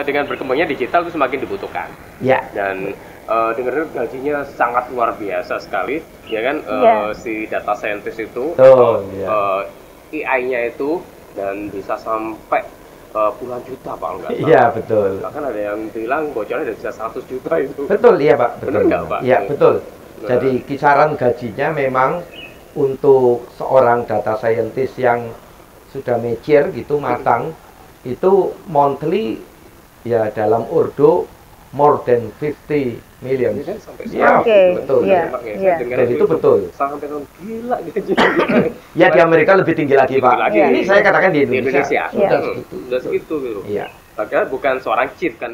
Dengan berkembangnya digital itu semakin dibutuhkan. Ya. Dan dengar gajinya sangat luar biasa sekali, ya kan? Si data scientist itu, AI-nya itu, dan bisa sampai puluhan juta Pak, enggak salah. Iya, betul. Bahkan ada yang bilang bocornya bisa 100 juta itu. Betul, iya Pak. Betul. Benar nggak Pak? Iya, betul. Jadi kisaran gajinya memang untuk seorang data scientist yang sudah mature gitu, matang, itu monthly ya dalam Urdu more than 50 million. Ya, betul. Dan itu betul. Sampai gila gaji. Ya di Amerika lebih tinggi lagi Pak. Ini saya katakan di Indonesia. Sudah segitu gitu. Iya. Padahal bukan seorang cheat kan.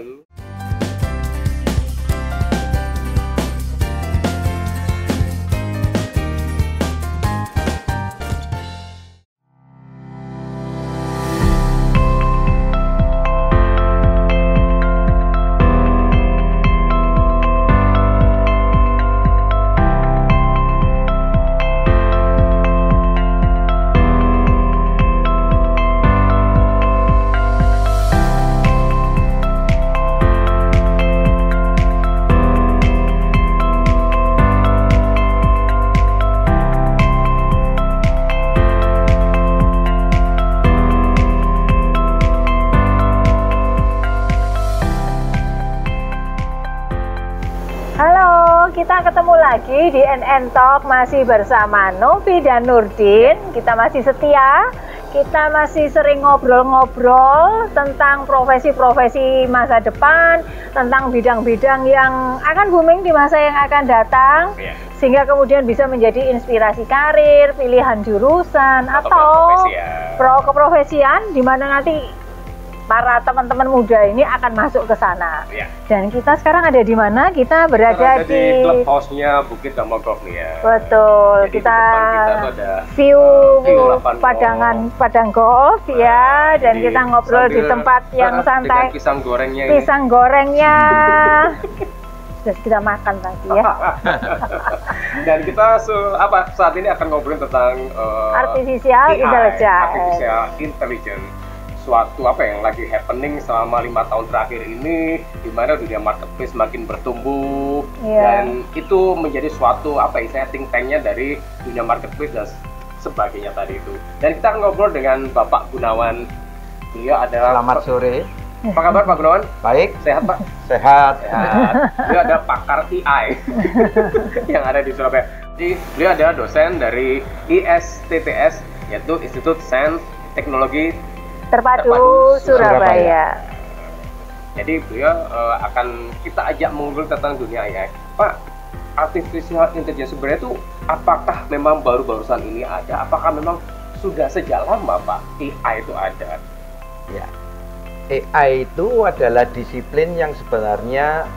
Kita ketemu lagi di NN Talk, masih bersama Novi dan Nurdin. Kita masih setia, kita masih sering ngobrol-ngobrol tentang profesi-profesi masa depan, tentang bidang-bidang yang akan booming di masa yang akan datang, sehingga kemudian bisa menjadi inspirasi karir, pilihan jurusan, atau keprofesian, di mana nanti para teman-teman muda ini akan masuk ke sana. Dan kita sekarang ada di mana? Kita berada di clubhouse-nya Bukit Damogorg nih ya. Betul. Jadi kita view padang golf ya, dan kita ngobrol di tempat yang santai. Pisang gorengnya. Pisang gorengnya. Sudah kita makan tadi ya. Dan kita saat ini akan ngobrolin tentang artificial intelligence. Suatu yang lagi happening selama 5 tahun terakhir ini, di mana dunia marketplace makin bertumbuh, dan itu menjadi suatu think tank-nya dari dunia marketplace dan sebagainya tadi itu. Dan kita ngobrol dengan Bapak Gunawan. Dia adalah Selamat sore. Apa kabar Pak Gunawan? Baik. Sehat Pak? Sehat. Dia ada pakar AI yang ada di Surabaya. Jadi beliau adalah dosen dari ISTTS, yaitu Institut Sains Teknologi Terpadu Surabaya. Jadi beliau akan kita ajak mengobrol tentang dunia AI. Pak, artificial intelligence sebenarnya itu apakah memang baru-barusan ini ada? Apakah memang sudah sejak lama Pak AI itu ada? Ya, AI itu adalah disiplin yang sebenarnya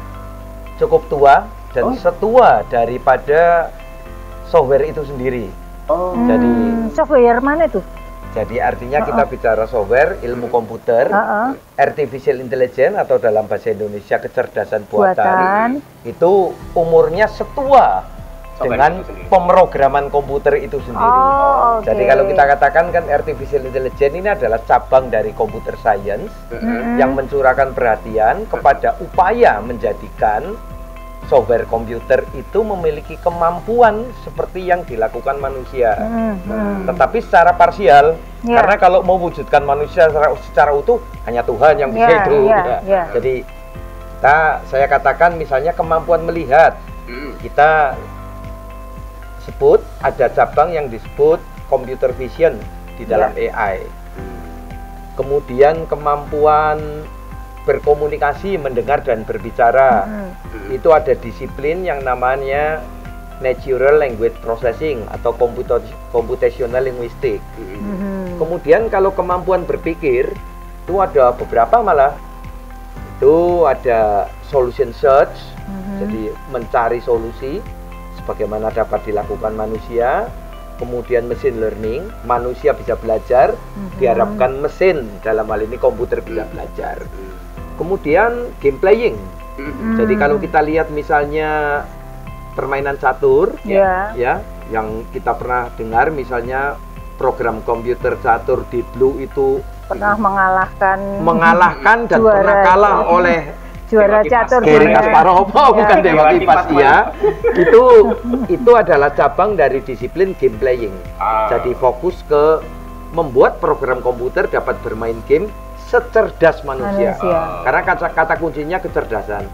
cukup tua dan setua daripada software itu sendiri. Jadi software mana itu? Jadi artinya kita bicara software, ilmu komputer, artificial intelligence atau dalam bahasa Indonesia kecerdasan buatan. Itu umurnya setua dengan pemrograman komputer itu sendiri. Jadi kalau kita katakan kan artificial intelligence ini adalah cabang dari computer science yang mencurahkan perhatian kepada upaya menjadikan software komputer itu memiliki kemampuan seperti yang dilakukan manusia, tetapi secara parsial. Karena kalau mewujudkan manusia secara utuh hanya Tuhan yang bisa itu. Jadi saya katakan misalnya kemampuan melihat, kita sebut ada cabang yang disebut computer vision di dalam AI. Kemudian kemampuan berkomunikasi, mendengar dan berbicara, itu ada disiplin yang namanya natural language processing atau computational linguistic. Kemudian kalau kemampuan berpikir itu ada beberapa malah, itu ada solution search, jadi mencari solusi sebagaimana dapat dilakukan manusia. Kemudian machine learning, manusia bisa belajar, diharapkan mesin dalam hal ini komputer bisa belajar. Kemudian game playing. Jadi kalau kita lihat misalnya permainan catur, ya, yang kita pernah dengar misalnya program komputer catur di Blue itu pernah mengalahkan dan pernah kalah oleh juara catur Gary Kasparov, bukan Dewa Kipas ya. Itu adalah cabang dari disiplin game playing. Jadi fokus ke membuat program komputer dapat bermain game secerdas manusia. Karena kata kuncinya kecerdasan.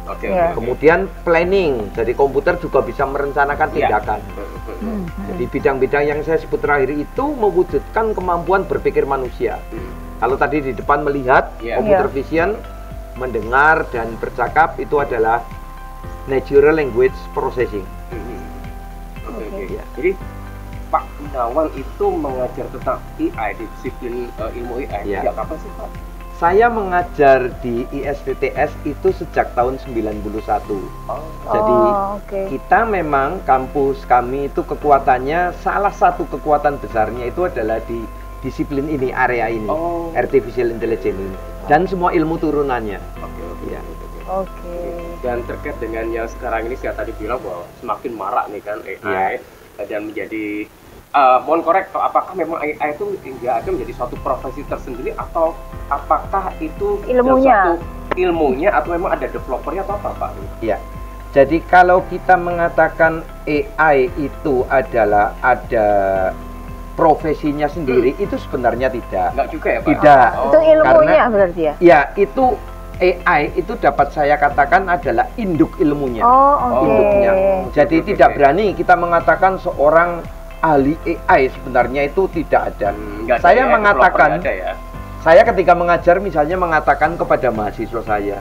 Kemudian planning, jadi komputer juga bisa merencanakan tindakan. Jadi bidang-bidang yang saya sebut terakhir itu mewujudkan kemampuan berpikir manusia. Kalau tadi di depan melihat computer vision, mendengar dan bercakap, itu adalah natural language processing. Jadi Pak Gunawan itu mengajar tentang AI di disiplin ilmu AI. Sejak kapan sih Pak? Saya mengajar di ISTTS itu sejak tahun 91. Jadi kita memang kampus kami itu kekuatannya, salah satu kekuatan besarnya itu adalah di disiplin ini, area ini, artificial intelligence ini, dan semua ilmu turunannya. Dan terkait dengan yang sekarang ini saya tadi bilang bahwa semakin marak nih kan AI dan menjadi mohon korek, apakah memang AI itu hingga ada menjadi suatu profesi tersendiri atau apakah itu ilmunya atau memang ada developernya atau apa Pak? Iya. Jadi kalau kita mengatakan AI itu adalah ada profesinya sendiri, itu sebenarnya tidak. Enggak juga ya Pak? Tidak. Itu ilmunya berarti ya? Ya, itu AI itu dapat saya katakan adalah induk ilmunya. Induknya. Jadi tidak berani kita mengatakan seorang ahli AI sebenarnya itu tidak ada. Saya mengatakan, saya ketika mengajar misalnya mengatakan kepada mahasiswa saya,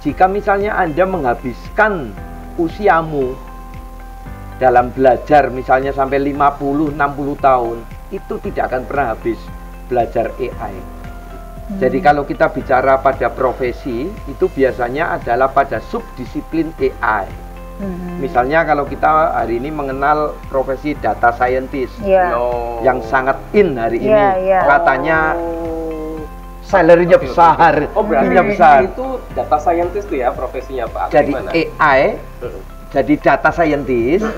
jika misalnya Anda menghabiskan usiamu dalam belajar misalnya sampai 50-60 tahun, itu tidak akan pernah habis belajar AI. Jadi kalau kita bicara pada profesi, itu biasanya adalah pada subdisiplin AI. Misalnya kalau kita hari ini mengenal profesi data scientist yang sangat in hari ini, katanya salary-nya besar, gajinya besar. Itu data scientist tuh ya profesinya Pak. Jadi AI, jadi data scientist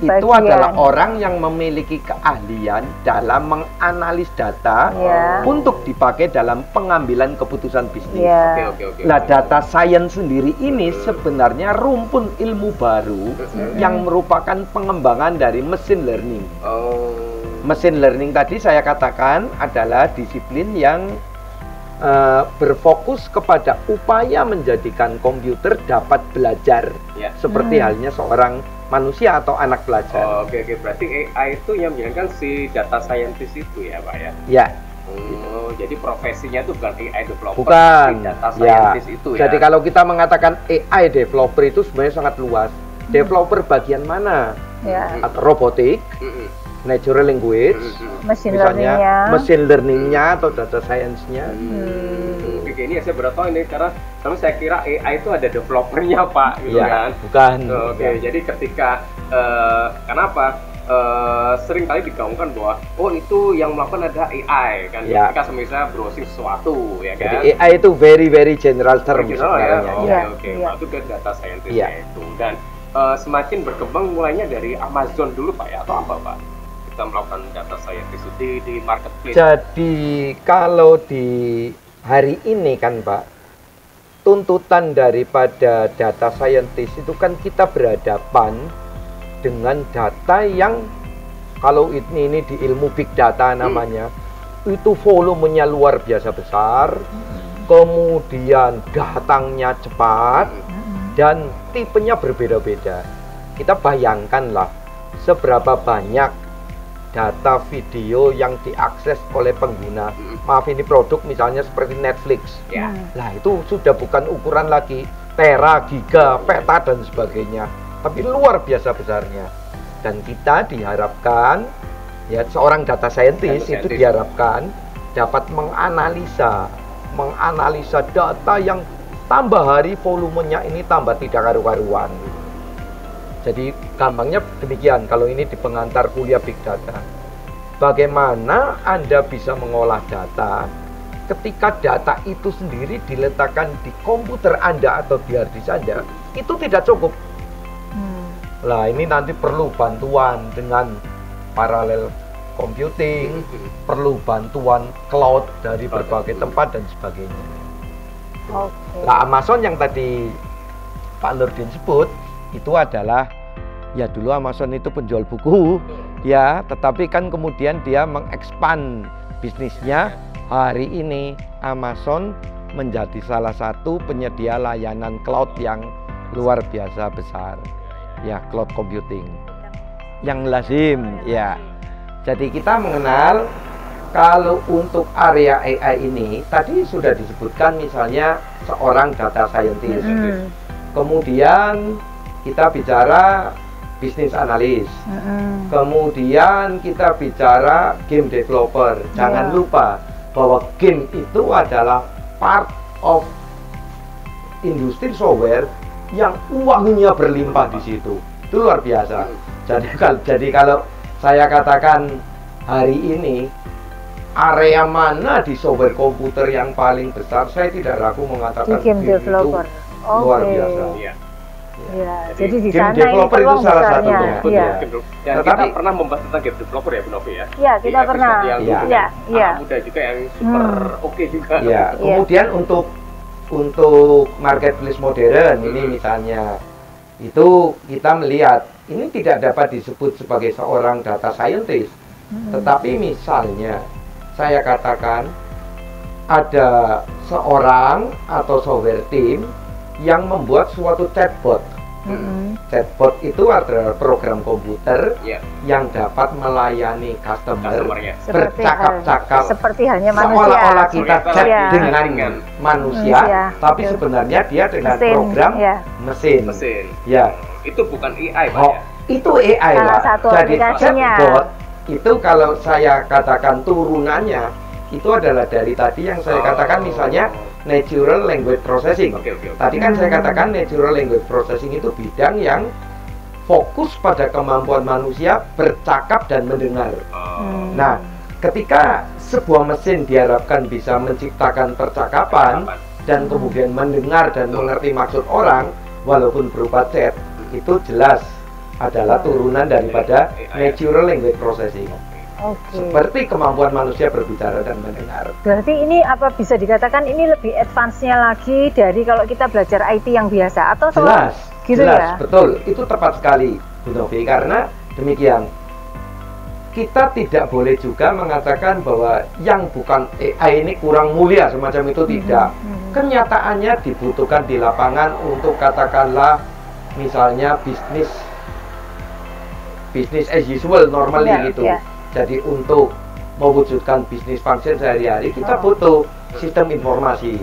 itu adalah orang yang memiliki keahlian dalam menganalisis data untuk dipakai dalam pengambilan keputusan bisnis. Nah, data science sendiri ini sebenarnya rumpun ilmu baru yang merupakan pengembangan dari machine learning. Machine learning tadi saya katakan adalah disiplin yang berfokus kepada upaya menjadikan komputer dapat belajar seperti halnya seorang manusia atau anak belajar. Berarti AI itu yang menjalankan si data scientist itu ya Pak ya? Ya. Jadi profesinya itu bukan AI developer, bukan data scientist itu ya. Jadi kalau kita mengatakan AI developer itu sebenarnya sangat luas. Developer bagian mana? Atau robotik, natural language, misalnya machine learningnya atau data science-nya. Ini saya baru tahu ini karena saya kira AI itu ada developernya Pak, gitu kan? Bukan. Jadi ketika kenapa sering kali digaungkan bahwa itu yang melakukan ada AI kan? Ketika misalnya browsing sesuatu ya kan? Jadi AI itu very general term sebenarnya. Itu ke data scientist itu dan semakin berkembang mulainya dari Amazon dulu Pak ya atau apa Pak? Kita melakukan data scientist di marketplace. Jadi kalau di hari ini kan Pak, tuntutan daripada data scientist itu kan kita berhadapan dengan data yang kalau ini di ilmu big data namanya, itu volumenya luar biasa besar, kemudian datangnya cepat, dan tipenya berbeda-beda. Kita bayangkanlah seberapa banyak data video yang diakses oleh pengguna. Maaf, ini produk misalnya seperti Netflix. Nah, itu sudah bukan ukuran lagi tera, giga, peta dan sebagainya, tapi luar biasa besarnya. Dan kita diharapkan, ya seorang data scientist itu diharapkan dapat menganalisa data yang tambah hari volumenya ini tambah tidak karu-karuan. Jadi gampangnya demikian kalau ini di pengantar kuliah Big Data. Bagaimana Anda bisa mengolah data ketika data itu sendiri diletakkan di komputer Anda atau di hard disk Anda, itu tidak cukup. Nah, ini nanti perlu bantuan dengan parallel computing, perlu bantuan cloud dari berbagai tempat dan sebagainya. Nah, Amazon yang tadi Pak Nurdin sebut itu adalah, ya dulu Amazon itu penjual buku, ya, tetapi kan kemudian dia mengekspan bisnisnya. Hari ini Amazon menjadi salah satu penyedia layanan cloud yang luar biasa besar, ya, cloud computing yang lazim, ya. Jadi kita mengenal kalau untuk area AI ini tadi sudah disebutkan misalnya seorang data scientist. Kemudian kita bicara bisnis analis. Kemudian kita bicara game developer. Jangan lupa bahwa game itu adalah part of industri software yang uangnya berlimpah di situ. Itu luar biasa. Jadi kalau saya katakan hari ini area mana di software komputer yang paling besar, saya tidak ragu mengatakan game developer. Luar biasa. Ya, jadi di game sana developer itu salah satunya. Ya. Dan kita pernah membahas tentang game developer ya, Bu Novi ya? Ya, kita pernah. Anak muda juga yang super oke juga. Ya, kemudian untuk marketplace modern ini misalnya, itu kita melihat ini tidak dapat disebut sebagai seorang data scientist, tetapi misalnya saya katakan ada seorang atau software team yang membuat suatu chatbot. Chatbot itu adalah program komputer yang dapat melayani customer bercakap-cakap seperti halnya manusia, seolah-olah kita chat dengan manusia, tapi sebenarnya dia dengan program mesin. Ya, itu bukan AI, Pak, ya? Itu AI, Pak. Jadi chatbot itu kalau saya katakan turunannya itu adalah dari tadi yang saya katakan misalnya natural language processing. Tadi kan saya katakan natural language processing itu bidang yang fokus pada kemampuan manusia bercakap dan mendengar. Nah, ketika sebuah mesin diharapkan bisa menciptakan percakapan dan kemudian mendengar dan mengerti maksud orang walaupun berupa chat, itu jelas adalah turunan daripada natural language processing. Seperti kemampuan manusia berbicara dan mendengar. Berarti ini apa bisa dikatakan ini lebih advance-nya lagi dari kalau kita belajar IT yang biasa atau jelas, gitu jelas, ya? Betul, itu tepat sekali, Bu Novi, karena demikian. Kita tidak boleh juga mengatakan bahwa yang bukan AI ini kurang mulia, semacam itu tidak. Kenyataannya dibutuhkan di lapangan untuk katakanlah misalnya bisnis as usual normally gitu. Jadi untuk mewujudkan bisnis function sehari-hari kita butuh sistem informasi,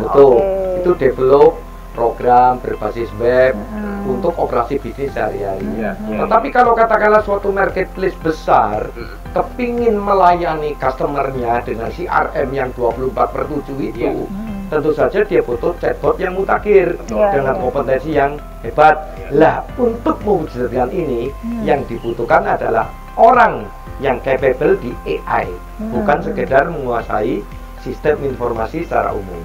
butuh itu develop program berbasis web untuk operasi bisnis sehari-hari. Tetapi kalau katakanlah suatu marketplace besar kepingin melayani customernya dengan CRM yang 24/7 itu, tentu saja dia butuh chatbot yang mutakhir dengan kompetensi yang hebat. Lah, untuk mewujudkan ini yang dibutuhkan adalah orang yang capable di AI, bukan sekedar menguasai sistem informasi secara umum.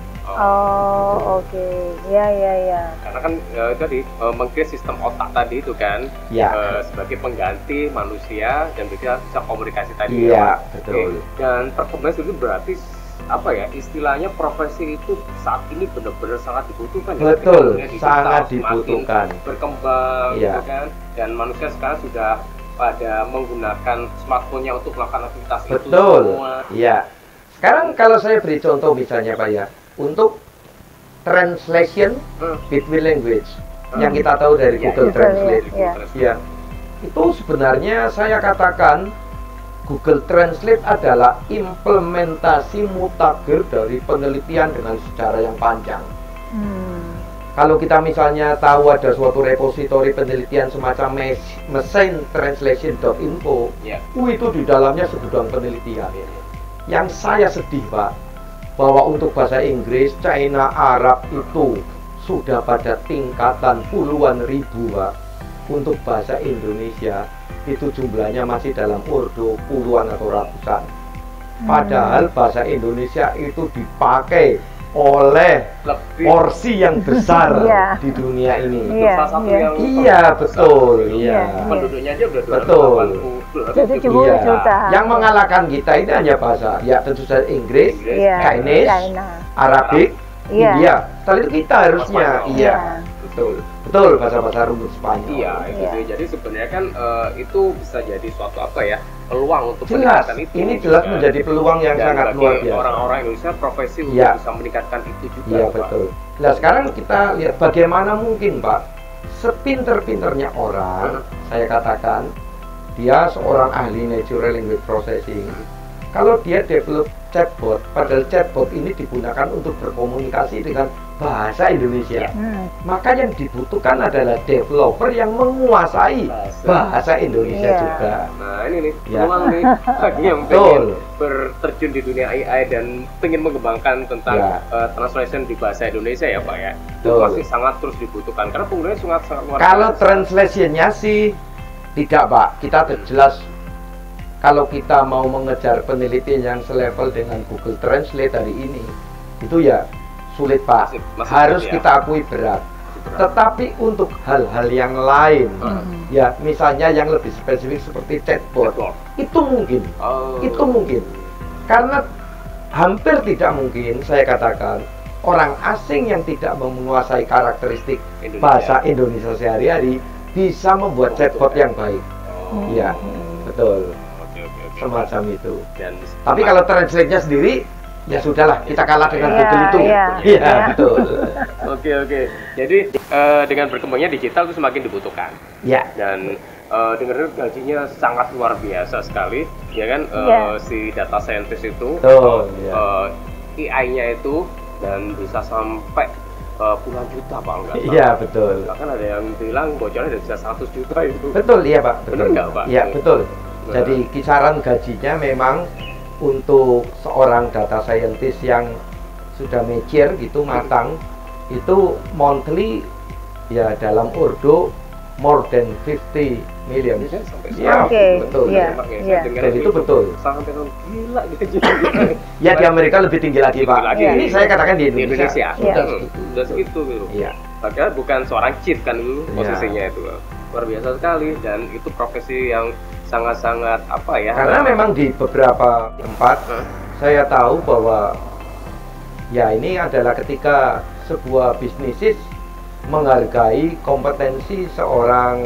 Ya. Karena kan tadi meng-create sistem otak tadi itu kan sebagai pengganti manusia dan bisa komunikasi tadi. Iya, betul. Dan perkembangan itu berarti apa ya, istilahnya profesi itu saat ini benar-benar sangat dibutuhkan. Betul, sangat dibutuhkan. Berkembang, gitu kan. Dan manusia sekarang sudah pada menggunakan smartphone-nya untuk melakukan aktivitas itu semua. Iya. Sekarang kalau saya beri contoh misalnya Pak ya, untuk translation between language yang kita tahu dari Google Translate. Ya. Itu sebenarnya saya katakan Google Translate adalah implementasi mutakhir dari penelitian dengan sejarah yang panjang. Kalau kita misalnya tahu ada suatu repositori penelitian semacam machinetranslation.info, itu di dalamnya segudang penelitian. Yang saya sedih Pak, bahwa untuk bahasa Inggris, China, Arab itu sudah pada tingkatan puluhan ribu Pak. Untuk bahasa Indonesia itu jumlahnya masih dalam ordo puluhan atau ratusan. Padahal bahasa Indonesia itu dipakai oleh porsi yang besar di dunia ini. Salah satu yang betul. Penduduknya aja udah 270 juta. Yang mengalahkan kita ini hanya bahasa, ya tentu saja Inggris, Chinese, Arabik, India. Setelah itu kita harusnya, betul bahasa-bahasa rumput Spanyol. Iya, itu jadi sebenarnya kan itu bisa jadi suatu peluang untuk meningkatkan itu. Ini jelas menjadi peluang yang sangat luar biasa. Orang-orang Indonesia profesi untuk bisa meningkatkan itu juga. Iya, betul. Nah, sekarang kita lihat bagaimana mungkin, Pak, sepinter-pinternya orang, saya katakan, dia seorang ahli natural language processing. Kalau dia develop chatbot, padahal chatbot ini digunakan untuk berkomunikasi dengan bahasa Indonesia. Maka yang dibutuhkan adalah developer yang menguasai bahasa Indonesia juga. Nah, ini nih, peluang nih bagi yang pengen berterjun di dunia AI dan pengen mengembangkan tentang translation di bahasa Indonesia ya, Pak ya. Itu masih sangat terus dibutuhkan karena penggunanya sangat luar biasa. Kalau translationnya sih tidak, Pak. Kita jelas kalau kita mau mengejar penelitian yang selevel dengan Google Translate hari ini, itu ya sulit, Pak. Masih harus sulit, kita akui berat. Tetapi untuk hal-hal yang lain, ya misalnya yang lebih spesifik seperti chatbot, itu mungkin. Itu mungkin. Karena hampir tidak mungkin, saya katakan, orang asing yang tidak menguasai karakteristik bahasa Indonesia sehari-hari bisa membuat chatbot yang baik. Iya, betul. Semacam itu. Tapi kalau translate-nya sendiri, ya sudahlah, kita kalah dengan Google itu. Iya, betul. Oke. Jadi dengan berkembangnya digital itu semakin dibutuhkan. Ya. Dan dengar gajinya sangat luar biasa sekali, ya kan? Si data scientist itu, AI-nya itu, dan bisa sampai puluhan juta, Pak, enggak? Iya, betul. Bahkan ada yang bilang bocornya bisa 100 juta itu. Betul, iya, Pak. Benar nggak, Pak? Iya, betul. Jadi kisaran gajinya memang untuk seorang data scientist yang sudah mature gitu, matang, itu monthly ya dalam Urdu more than 50 million. Ya, betul. Dan itu betul. Sampai gila gitu. Ya, di Amerika lebih tinggi lagi, Pak. Ini saya katakan di Indonesia. Sudah segitu gitu. Iya. Padahal bukan seorang cheat kan itu posisinya itu. Luar biasa sekali, dan itu profesi yang sangat-sangat karena memang di beberapa tempat saya tahu bahwa ya ini adalah ketika sebuah bisnis menghargai kompetensi seorang,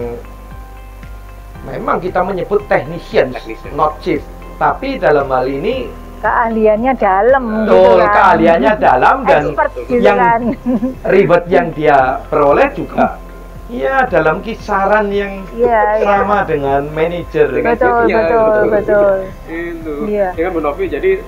memang kita menyebut technician, not chief, tapi dalam hal ini keahliannya dalam. Betul, keahliannya dalam, dan yang ribet yang dia peroleh juga ya dalam kisaran yang sama dengan manajer. Betul. Itu. Ya kan, Bu Novi, jadi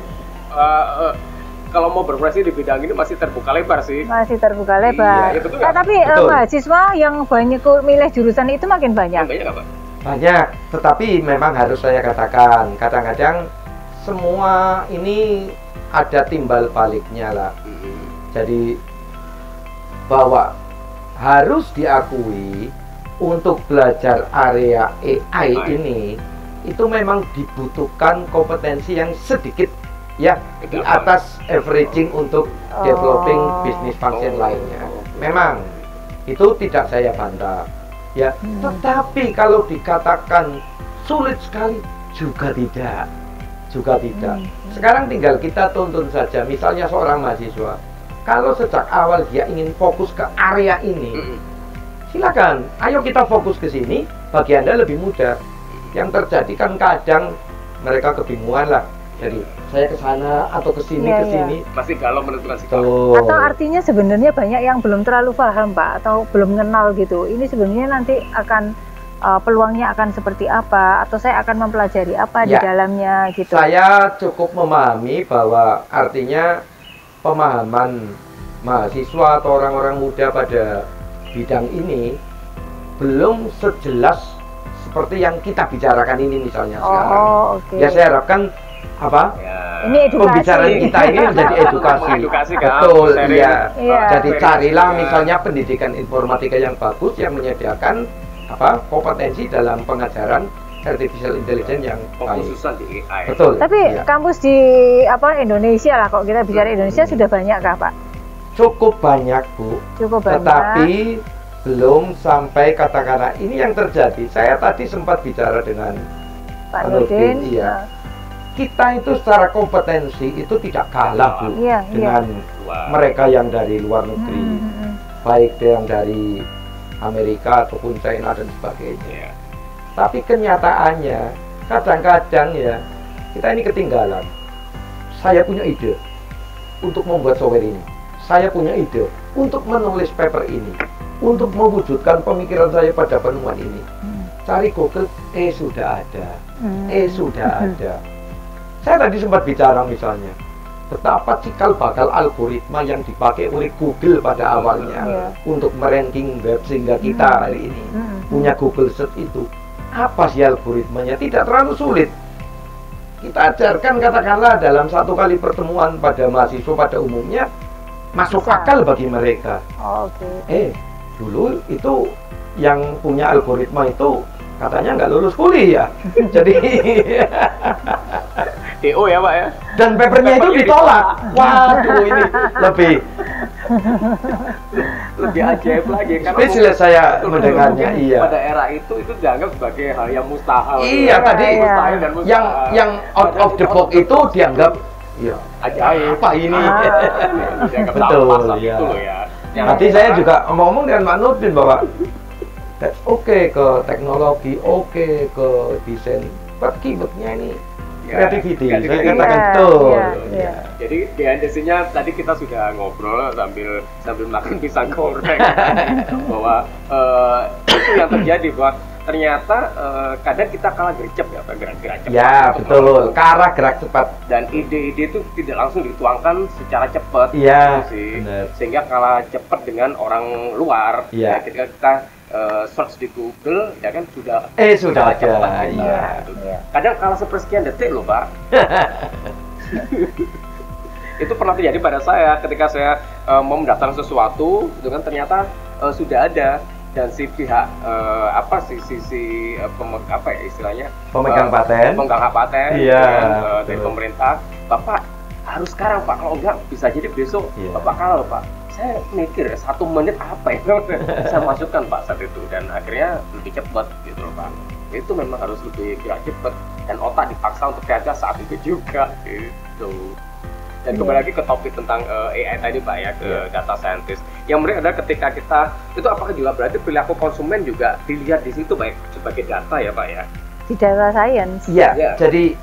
kalau mau berprofesi di bidang ini masih terbuka lebar sih. Masih terbuka lebar. Iya, betul, tapi mahasiswa yang banyak milih jurusan itu makin banyak. Banyak apa? Banyak, tetapi memang harus saya katakan, kadang-kadang semua ini ada timbal baliknya lah. Jadi bahwa harus diakui untuk belajar area AI ini itu memang dibutuhkan kompetensi yang sedikit ya di atas averaging untuk developing business function lainnya. Memang itu tidak saya bantah ya, tetapi kalau dikatakan sulit sekali juga tidak. Sekarang tinggal kita tuntun saja, misalnya seorang mahasiswa, kalau sejak awal dia ingin fokus ke area ini, silakan, ayo kita fokus ke sini, bagi Anda lebih mudah. Yang terjadi kan kadang mereka kebingungan lah, jadi saya ke sana atau ke sini, masih galau menentukan sikap. Atau artinya sebenarnya banyak yang belum terlalu paham, Pak, atau belum kenal gitu. Ini sebenarnya nanti akan peluangnya akan seperti apa, atau saya akan mempelajari apa di dalamnya gitu. Saya cukup memahami bahwa artinya pemahaman mahasiswa atau orang-orang muda pada bidang ini belum sejelas seperti yang kita bicarakan ini misalnya sekarang. Ya saya harapkan ini edukasi. Pembicaraan kita ini menjadi edukasi. Betul, iya. Jadi carilah misalnya pendidikan informatika yang bagus yang menyediakan kompetensi dalam pengajaran artificial intelligence yang khususan di AI. Betul. Tapi kampus di Indonesia lah, kalau kita bicara Indonesia sudah banyak kah, Pak? Cukup banyak, Bu. Cukup banyak. Tetapi belum sampai katakanlah ini yang terjadi. Saya tadi sempat bicara dengan Pak Nurdin. Iya. Kita itu secara kompetensi itu tidak kalah, Bu, dengan mereka yang dari luar negeri, baik yang dari Amerika ataupun China dan sebagainya. Tapi kenyataannya kadang-kadang ya kita ini ketinggalan. Saya punya ide untuk membuat software ini. Saya punya ide untuk menulis paper ini, untuk mewujudkan pemikiran saya pada penemuan ini. Cari Google, sudah ada. Sudah ada. Saya tadi sempat bicara misalnya, betapa cikal bakal algoritma yang dipakai oleh Google pada awalnya untuk meranking web sehingga kita hari ini punya Google Search itu. Apa sih algoritmanya? Tidak terlalu sulit. Kita ajarkan katakanlah dalam satu kali pertemuan pada mahasiswa pada umumnya, masuk akal bagi mereka. Dulu itu yang punya algoritma itu katanya nggak lulus kuliah. Jadi DO ya Pak ya. Dan papernya itu ditolak. Waduh, ini lebih ajaib lagi karena speechless saya mendengarnya. Iya. Pada era itu dianggap sebagai hal yang mustahil. Iya, tadi mustahil dan mustahil. Yang out of the box itu dianggap ajaib. Apa ini? Betul ya. Gitu loh ya. Nanti saya juga ngomong dengan Pak Nurdin bahwa oke ke teknologi, oke ke desain, but keywordnya ini kreativiti. Saya katakan betul. Jadi di endesinya tadi kita sudah ngobrol sambil makan pisang goreng bahwa itu yang terjadi, bahwa ternyata kadang kita kalah gercep ya, gerak cepat. Ya betul, ke arah gerak cepat. Dan ide-ide itu tidak langsung dituangkan secara cepat. Iya. Sehingga kalah cepat dengan orang luar. Iya. Ketika kita search di Google, ya kan sudah ada. Iya. Kadang kalah sepersekian detik loh Pak. Itu pernah terjadi pada saya ketika saya mau mendaftar sesuatu, dengan ternyata sudah ada, dan si pihak istilahnya pemegang paten, dari pemerintah, Bapak harus sekarang Pak, kalau enggak bisa jadi besok. Bapak kalah Pak. Saya mikir 1 menit apa ya saya masukkan Pak saat itu, dan akhirnya lebih cepat gitu loh Pak. Itu memang harus lebih cepat, dan otak dipaksa untuk kerja saat itu juga gitu. Dan kembali lagi ke topik tentang AI tadi Pak ya, ke data scientist. Yang menarik adalah ketika kita itu, apakah juga berarti perilaku konsumen juga dilihat di situ baik sebagai data ya Pak ya? Di data science. Iya. Jadi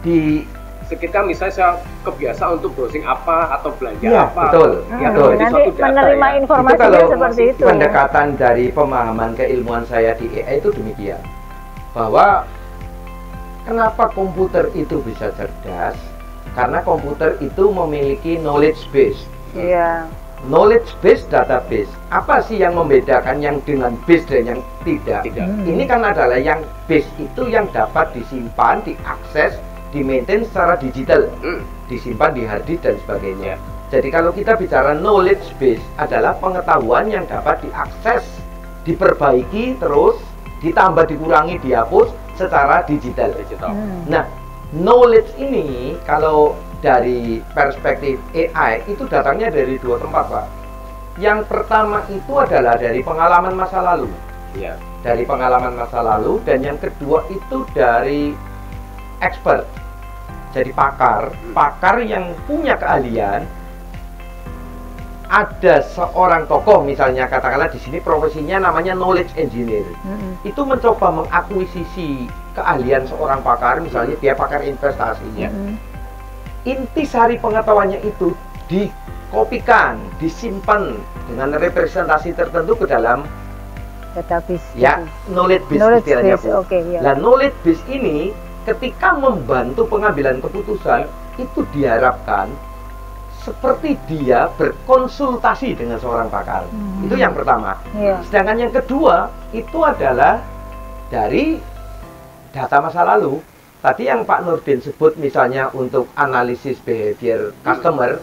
di ketika misalnya saya kebiasaan untuk browsing apa atau belanja apa, betul. Nanti menerima informasinya seperti itu. Pendekatan dari pemahaman keilmuan saya di AI itu demikian, bahwa kenapa komputer itu bisa cerdas? Karena komputer itu memiliki knowledge base. Knowledge base, database. Apa sih yang membedakan yang dengan base dan yang tidak? Ini kan adalah yang base itu yang dapat disimpan, diakses, di-maintain secara digital, disimpan di hard disk dan sebagainya. Jadi kalau kita bicara knowledge base adalah pengetahuan yang dapat diakses, diperbaiki, terus ditambah, dikurangi, dihapus secara digital. Nah, knowledge ini kalau dari perspektif AI itu datangnya dari 2 tempat Pak. Yang pertama itu adalah dari pengalaman masa lalu. Dari pengalaman masa lalu, dan yang kedua itu dari expert. Jadi pakar yang punya keahlian. Ada seorang tokoh misalnya, katakanlah di sini profesinya namanya knowledge engineer. Itu mencoba mengakuisisi keahlian seorang pakar, misalnya dia pakar investasinya. Intisari pengetahuannya itu dikopikan, disimpan dengan representasi tertentu ke dalam database. Knowledge base istilahnya Bu. Nah, knowledge base ini ketika membantu pengambilan keputusan itu diharapkan seperti dia berkonsultasi dengan seorang pakar. Itu yang pertama. Sedangkan yang kedua itu adalah dari data masa lalu. Tadi yang Pak Nurdin sebut misalnya untuk analisis behavior customer,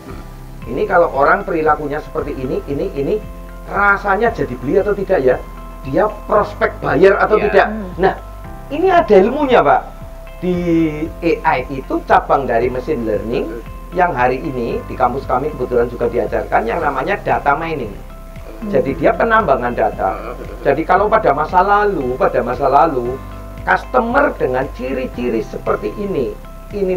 ini kalau orang perilakunya seperti ini rasanya jadi beli atau tidak ya? Dia prospek buyer atau tidak? Nah, ini ada ilmunya Pak. Di AI itu cabang dari machine learning yang hari ini di kampus kami kebetulan juga diajarkan yang namanya data mining. Jadi dia penambangan data. Jadi kalau pada masa lalu, customer dengan ciri-ciri seperti ini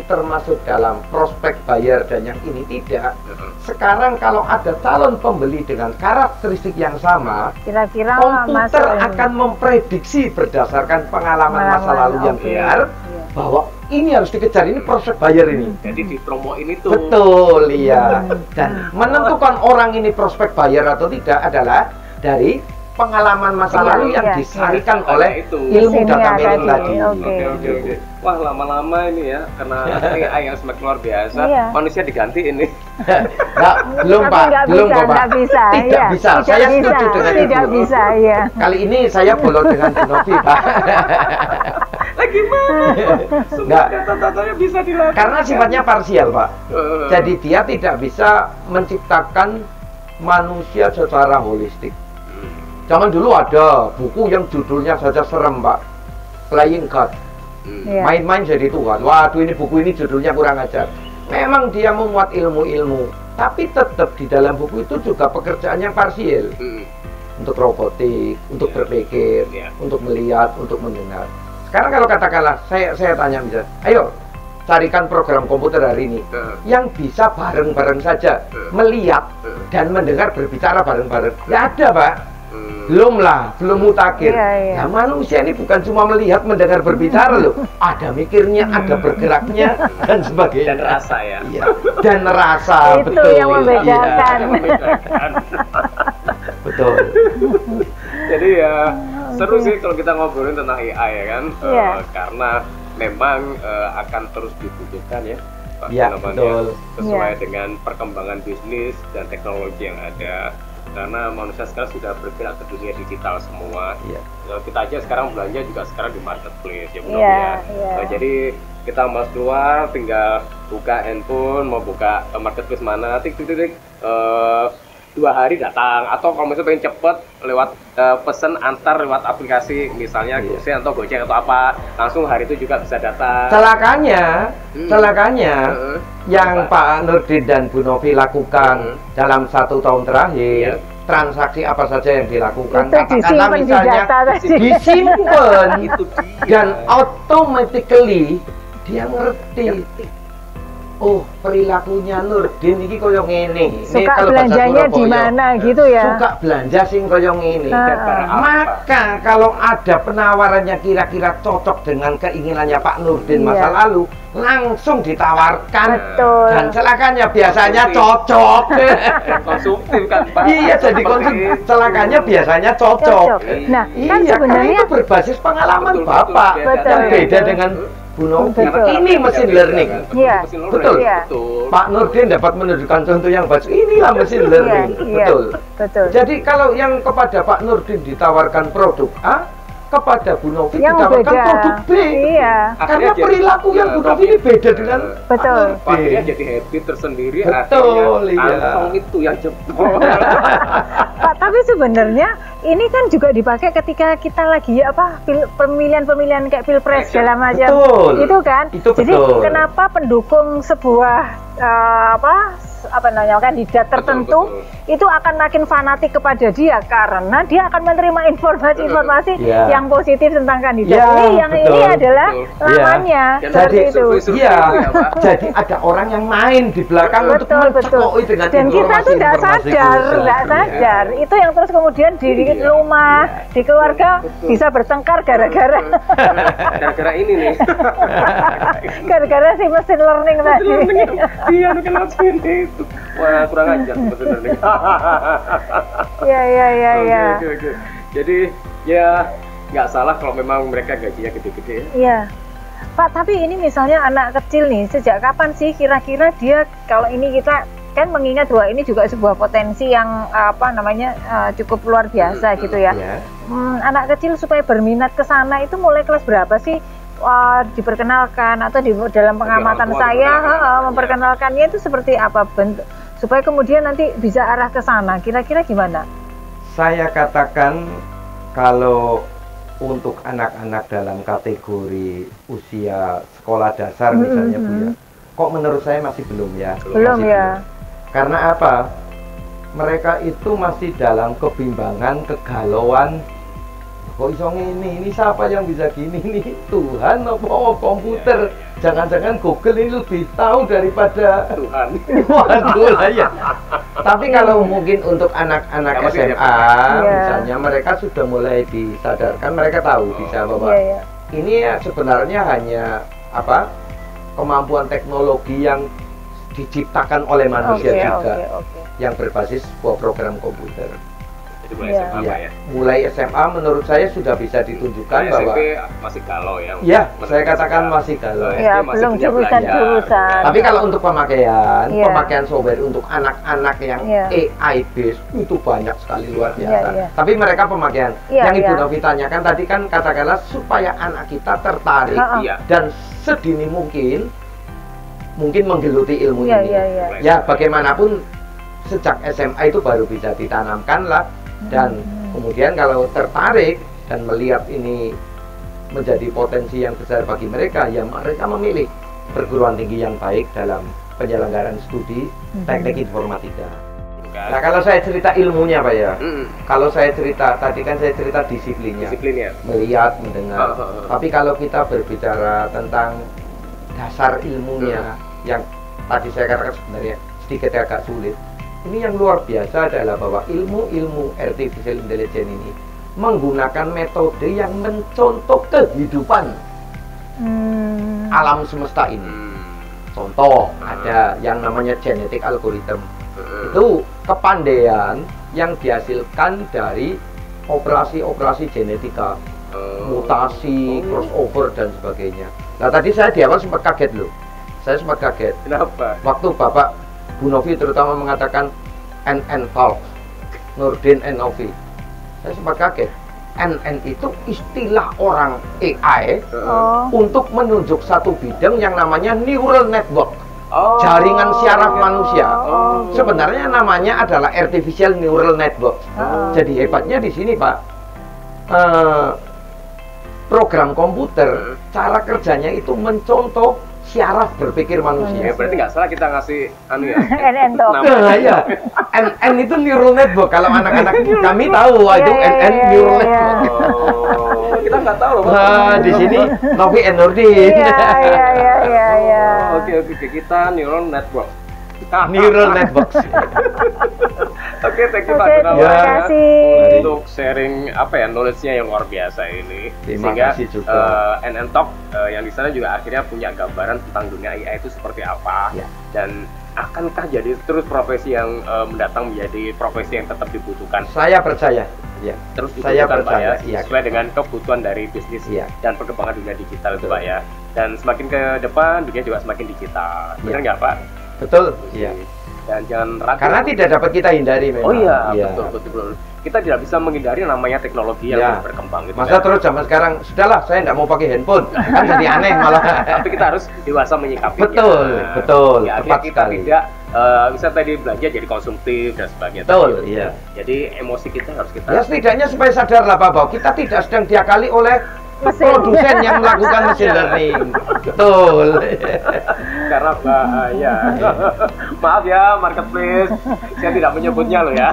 termasuk dalam prospek buyer dan yang ini tidak. Sekarang kalau ada calon pembeli dengan karakteristik yang sama, kira-kira komputer akan memprediksi berdasarkan pengalaman masa lalu yang benar bahwa ini harus dikejar, ini prospek buyer ini. Jadi di promo ini tuh. Betul, iya. Dan menentukan orang ini prospek buyer atau tidak adalah dari pengalaman masa lalu yang disarikan oleh ilmu data mining tadi. Oke. Wah, lama-lama ini ya, karena AI yang semakin luar biasa, manusia diganti ini. Belum Pak. Tidak bisa. Tidak bisa. Saya setuju dengan itu. Tidak bisa, ya. Kali ini saya bolot dengan Bu Novi, Pak. Gimana? Enggak, data-datanya bisa dilakukan. Karena sifatnya parsial, Pak. Jadi dia tidak bisa menciptakan manusia secara holistik. Zaman dulu ada buku yang judulnya saja serem, Pak. Playing God. Main-main jadi Tuhan. Waduh, ini buku ini judulnya kurang ajar. Memang dia memuat ilmu-ilmu, tapi tetap di dalam buku itu juga pekerjaan yang parsial. Untuk robotik, untuk berpikir, untuk melihat, untuk mendengar. Sekarang kalau katakanlah saya tanya misalnya, ayo carikan program komputer hari ini yang bisa bareng-bareng saja melihat dan mendengar, berbicara bareng-bareng. Ya ada, Pak. Belum mutakhir. Nah, manusia ini bukan cuma melihat, mendengar, berbicara loh. Ada mikirnya, ada bergeraknya dan sebagainya. Dan rasa ya. Iya. Dan rasa, itu betul. Yang membedakan. Betul. Jadi ya seru sih kalau kita ngobrolin tentang AI ya kan. Karena memang akan terus dibutuhkan ya. Betul. Sesuai dengan perkembangan bisnis dan teknologi yang ada. Karena manusia sekarang sudah bergerak ke dunia digital semua. Kita aja sekarang belanja juga sekarang di marketplace ya. Jadi kita mau keluar tinggal buka handphone, mau buka marketplace mana, tik 2 hari datang. Atau kalau misalnya pengen cepet lewat pesen antar lewat aplikasi misalnya GoSend atau Gojek atau apa, langsung hari itu juga bisa datang. Celakanya yang Pak Nurdin dan Bu Novi lakukan dalam 1 tahun terakhir, transaksi apa saja yang dilakukan, katakanlah misalnya disimpan dan automatically dia ngerti. Oh, perilakunya Nurdin ini koyo ngene. Suka belanjanya di mana gitu ya. Suka belanja sing koyo ngene. Maka kalau ada penawarannya kira-kira cocok dengan keinginannya Pak Nurdin masa lalu, langsung ditawarkan. Betul. Dan celakanya biasanya cocok. Konsumtif kan, Pak. Iya, jadi konsumtif. Celakanya biasanya cocok. Nah, kan sebenarnya itu berbasis pengalaman Bapak. Yang beda dengan Bu Novi. Ini mesin learning. Betul. Pak Nurdin dapat menunjukkan contoh yang bagus. Inilah mesin learning. Betul. Jadi kalau yang kepada Pak Nurdin ditawarkan produk A, kepada Bu Novi ditawarkan produk B. Karena perilaku yang Bu Novi ini beda dengan Dia jadi habit tersendiri. Betul. Kantong itu yang jebol. Pak, tapi sebenarnya ini kan juga dipakai ketika kita lagi pemilihan-pemilihan kayak pilpres segala macam. Itu kan. Jadi kenapa pendukung sebuah kandidat tertentu itu akan makin fanatik kepada dia karena dia akan menerima informasi-informasi yang positif tentang kandidat ini. Yang ini adalah lawannya. Seperti itu. Jadi ada orang yang main di belakang untuk mencekoi dengan dan kita tuh nggak sadar. Itu yang terus kemudian di rumah, di keluarga bisa bertengkar gara-gara ini nih. Gara-gara si mesin learning tadi. Iya, kenapa ini? Wah, kurang ajar mesin learning. Iya. Jadi ya nggak salah kalau memang mereka gajinya gede-gede ya. Iya. Pak, tapi ini misalnya anak kecil nih, sejak kapan sih kira-kira dia, kalau ini kita kan mengingat bahwa ini juga sebuah potensi yang cukup luar biasa gitu ya. Anak kecil supaya berminat ke sana itu mulai kelas berapa sih diperkenalkan, atau dalam pengamatan saya memperkenalkannya itu seperti apa bentuk supaya kemudian nanti bisa arah ke sana, kira-kira gimana? Saya katakan kalau untuk anak-anak dalam kategori usia sekolah dasar misalnya Bu ya, kok menurut saya masih belum ya. Belum Masih ya. Karena apa? Mereka itu masih dalam kebimbangan, kegalauan. Kok iso ini siapa yang bisa gini nih? Tuhan apa komputer? Jangan-jangan Google ini lebih tahu daripada Tuhan. Waduh lah ya. Tapi kalau mungkin untuk anak-anak Ya, masih ada SMA, Iya. misalnya mereka sudah mulai disadarkan, mereka tahu bisa bahwa Iya, iya. ini ya sebenarnya hanya apa? Kemampuan teknologi yang diciptakan oleh manusia Oke, juga, oke. yang berbasis sebuah program komputer. Jadi mulai Iya. SMA Ya, ya. mulai SMA menurut saya sudah bisa ditunjukkan Nah, bahwa SMP masih galau ya. ya, saya katakan masih galau. Ya, SD masih belum punya jurusan-jurusan. belajar. Tapi kalau untuk pemakaian, Iya. pemakaian software untuk anak-anak yang Iya. AI based itu banyak sekali luar biasa. Iya. Tapi mereka pemakaian Iya, yang Ibu iya. Novi tanyakan tadi kan katakanlah supaya anak kita tertarik Ha-ha. Iya. dan sedini mungkin menggeluti ilmu Iya, ini. iya, iya. Ya bagaimanapun sejak SMA itu baru bisa ditanamkan lah dan kemudian kalau tertarik dan melihat ini menjadi potensi yang besar bagi mereka, ya mereka memilih perguruan tinggi yang baik dalam penyelenggaraan studi teknik informatika. Nah kalau saya cerita ilmunya Pak ya, kalau saya cerita tadi kan saya cerita disiplinnya, Disiplinnya. melihat, mendengar. Oh. Tapi kalau kita berbicara tentang dasar ilmunya yang tadi saya katakan sebenarnya sedikit agak sulit. Ini yang luar biasa adalah bahwa ilmu-ilmu artificial intelligence ini menggunakan metode yang mencontoh kehidupan alam semesta ini. Contoh, ada yang namanya genetic algorithm. Itu kepandaian yang dihasilkan dari operasi-operasi genetika, mutasi, crossover dan sebagainya. Nah tadi saya di awal sempat kaget loh. Saya sempat kaget. Kenapa? Waktu Bapak Bu Novi terutama mengatakan NN Talk, Nurdin N. Novi. Saya sempat kaget. NN itu istilah orang AI Oh. untuk menunjuk satu bidang yang namanya neural network. Oh. Jaringan syaraf manusia. Oh. Sebenarnya namanya adalah artificial neural network. Jadi hebatnya di sini Pak, program komputer cara kerjanya itu mencontoh syaraf berpikir manusia. Ya, berarti nggak salah kita ngasih anu ya. NN Talk. Nama. Nah, ya. NN itu neural network. Kalau anak-anak kami tahu itu Iya, NN iya, neural iya. network. Oh, kita nggak tahu loh. Pak. Nah, di sini Novi N. Nurdin. Iya. Oke, kita neural network. Neural network. Oke, thank you Pak Oke, Gunawan terima Ya. kasih. untuk sharing apa ya knowledge-nya yang luar biasa ini. Terima Sehingga kasih juga. NN Talk yang di sana juga akhirnya punya gambaran tentang dunia AI itu seperti apa Ya. dan akankah jadi terus profesi yang mendatang menjadi profesi yang tetap dibutuhkan. Saya percaya. Ya. Terus Saya dibutuhkan Pak ya, percaya, iya. sesuai dengan kebutuhan dari bisnis Iya. dan perkembangan dunia digital itu Betul. Pak ya. Dan semakin ke depan dunia juga semakin digital. Benar Iya. nggak Pak? Betul. Iya. Dan jangan ragu. Karena tidak dapat kita hindari memang. Oh iya, Iya. betul. Kita tidak bisa menghindari namanya teknologi yang Iya. terus berkembang gitu. Masa kan. terus zaman sekarang sudahlah saya tidak mau pakai handphone kan jadi aneh malah. Tapi kita harus dewasa menyikapinya. Betul, betul, Ya, tepat kita sekali. tidak bisa tadi belanja jadi konsumtif dan sebagainya. Betul, Tadi. iya. Jadi emosi kita harus kita. Ya setidaknya supaya sadarlah Pak bahwa kita tidak sedang diakali oleh Mesin. produsen yang melakukan machine learning. Betul. Karena bahaya. Maaf ya marketplace, saya tidak menyebutnya loh ya.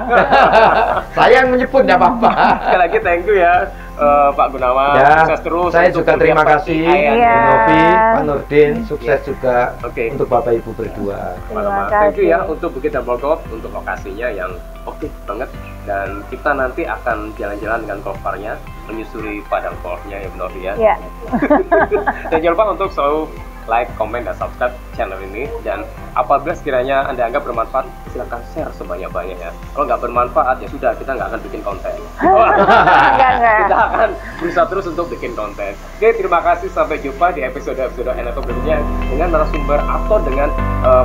Saya yang menyebut tidak apa-apa. Sekali lagi thank you ya Pak Gunawan. Ya, Sukses terus. saya untuk juga terima dunia kasih AI. Iya. Bu Novi, Pak Nurdin, sukses juga Oke. untuk Bapak Ibu berdua. Sama-sama. Terima Thank you ya kasih. untuk Bukit Double Golf untuk lokasinya yang oke banget dan kita nanti akan jalan-jalan dengan golfarnya menyusuri padang golfnya ya benar ya. Iya. Dan jangan lupa untuk selalu like, komen, dan subscribe channel ini. Dan apabila sekiranya Anda anggap bermanfaat, silahkan share sebanyak-banyaknya. Kalau nggak bermanfaat, ya sudah, kita nggak akan bikin konten. Enggak. Kita akan berusaha terus untuk bikin konten. Oke, terima kasih. Sampai jumpa di episode-episode Eneto berikutnya dengan narasumber atau dengan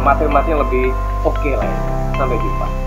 materi-materi yang lebih oke lain. Sampai jumpa.